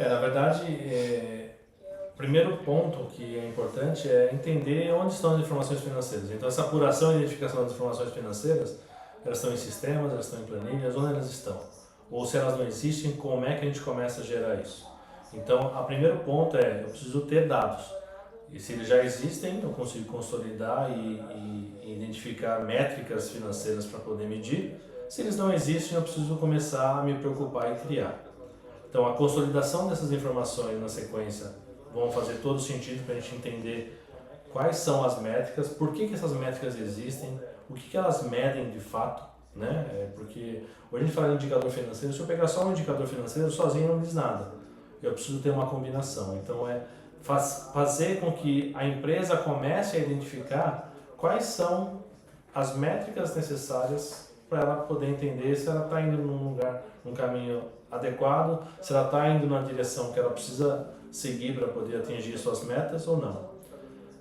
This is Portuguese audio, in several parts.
Na verdade, o primeiro ponto que é importante é entender onde estão as informações financeiras. Então, essa apuração e identificação das informações financeiras, elas estão em sistemas, elas estão em planilhas, onde elas estão? Ou se elas não existem, como é que a gente começa a gerar isso? Então, o primeiro ponto é, eu preciso ter dados. E se eles já existem, eu consigo consolidar e identificar métricas financeiras para poder medir. Se eles não existem, eu preciso começar a me preocupar e criar. Então, a consolidação dessas informações na sequência vão fazer todo sentido para a gente entender quais são as métricas, por que essas métricas existem, o que elas medem de fato, né? Porque hoje a gente fala de indicador financeiro, se eu pegar só um indicador financeiro, sozinho não diz nada. Eu preciso ter uma combinação. Então, fazer com que a empresa comece a identificar quais são as métricas necessárias para ela poder entender se ela está indo num caminho adequado, se ela está indo na direção que ela precisa seguir para poder atingir suas metas ou não.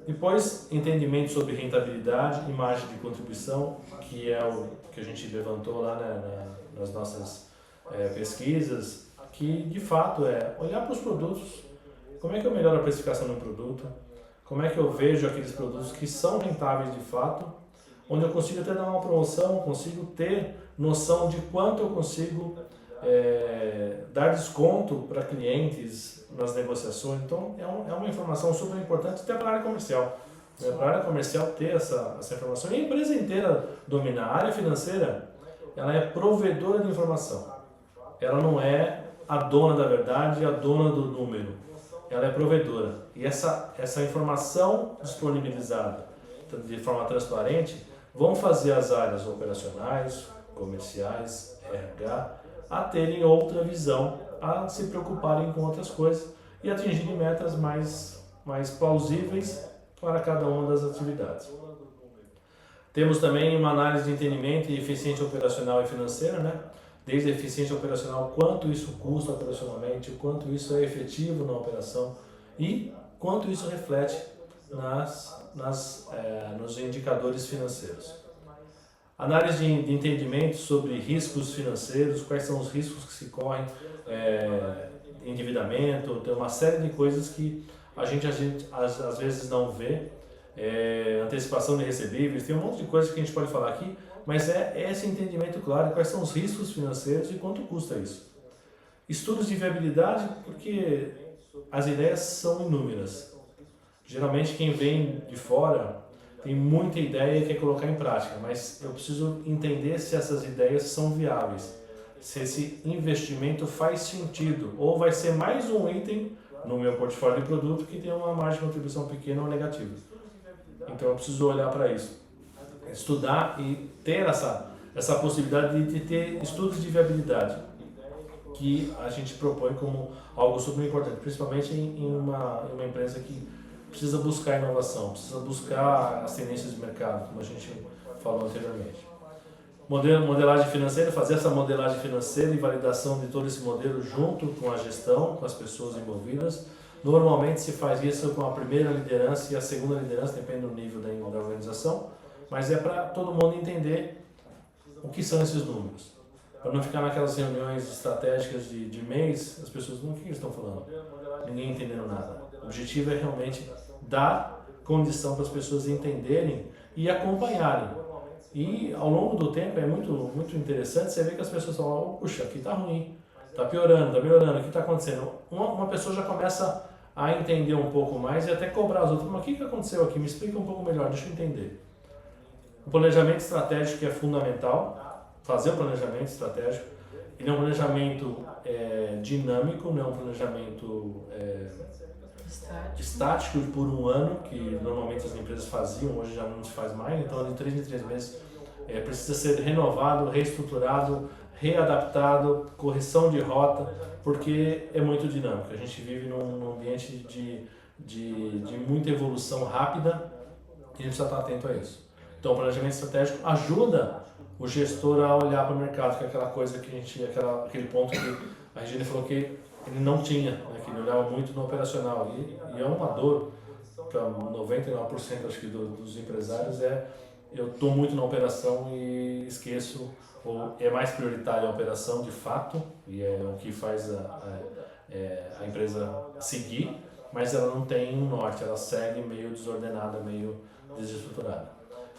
Depois, entendimento sobre rentabilidade e margem de contribuição, que é o que a gente levantou lá, né, nas nossas pesquisas, que de fato é olhar para os produtos, como é que eu melhoro a precificação de um produto, como é que eu vejo aqueles produtos que são rentáveis de fato, onde eu consigo até dar uma promoção, consigo ter noção de quanto eu consigo dar desconto para clientes nas negociações. Então, é uma informação super importante até para a área comercial. Para a área comercial ter essa informação e a empresa inteira dominar. A área financeira, ela é provedora de informação. Ela não é a dona da verdade, a dona do número. Ela é provedora. E essa informação disponibilizada de forma transparente vão fazer as áreas operacionais, comerciais, RH, a terem outra visão, a se preocuparem com outras coisas e atingirem metas mais plausíveis para cada uma das atividades. Temos também uma análise de entendimento e eficiência operacional e financeira, né? Desde a eficiência operacional, quanto isso custa operacionalmente, o quanto isso é efetivo na operação e quanto isso reflete nos indicadores financeiros. Análise de entendimento sobre riscos financeiros, quais são os riscos que se correm, endividamento, tem uma série de coisas que a gente às vezes não vê, antecipação de recebíveis, tem um monte de coisas que a gente pode falar aqui, mas é esse entendimento claro de quais são os riscos financeiros e quanto custa isso. Estudos de viabilidade, porque as ideias são inúmeras. Geralmente quem vem de fora tem muita ideia e quer colocar em prática, mas eu preciso entender se essas ideias são viáveis, se esse investimento faz sentido, ou vai ser mais um item no meu portfólio de produto que tem uma margem de contribuição pequena ou negativa. Então eu preciso olhar para isso, estudar e ter essa possibilidade de ter estudos de viabilidade, que a gente propõe como algo super importante, principalmente em uma empresa que precisa buscar inovação, precisa buscar as tendências de mercado, como a gente falou anteriormente. Modelagem financeira, fazer essa modelagem financeira e validação de todo esse modelo junto com a gestão, com as pessoas envolvidas. Normalmente se faz isso com a primeira liderança e a segunda liderança, depende do nível da organização, mas é para todo mundo entender o que são esses números. Para não ficar naquelas reuniões estratégicas de mês, as pessoas, o que eles estão falando? Ninguém entendendo nada. O objetivo é realmente dar condição para as pessoas entenderem e acompanharem. E ao longo do tempo é muito interessante você ver que as pessoas falam, puxa, aqui está ruim, está piorando, o que está acontecendo? Uma pessoa já começa a entender um pouco mais e até cobrar as outras, mas o que aconteceu aqui? Me explica um pouco melhor, deixa eu entender. O planejamento estratégico é fundamental, fazer o planejamento estratégico. Ele é um planejamento dinâmico, não é um planejamento estático por um ano, que normalmente as empresas faziam, hoje já não se faz mais, então de 3 em 3 meses precisa ser renovado, reestruturado, readaptado, correção de rota, porque é muito dinâmico. A gente vive num ambiente de muita evolução rápida e a gente precisa estar atento a isso. Então o planejamento estratégico ajuda o gestor a olhar para o mercado, que é aquela coisa que aquele ponto que a Regina falou que ele não tinha, né, que ele olhava muito no operacional. E é uma dor para 99% acho que dos empresários, eu estou muito na operação e esqueço, ou é mais prioritária a operação de fato, e é o que faz a empresa seguir, mas ela não tem um norte, ela segue meio desordenada, meio desestruturada.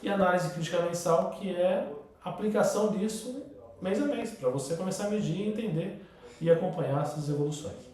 E análise crítica mensal, que é a aplicação disso mês a mês, para você começar a medir, entender e acompanhar essas evoluções.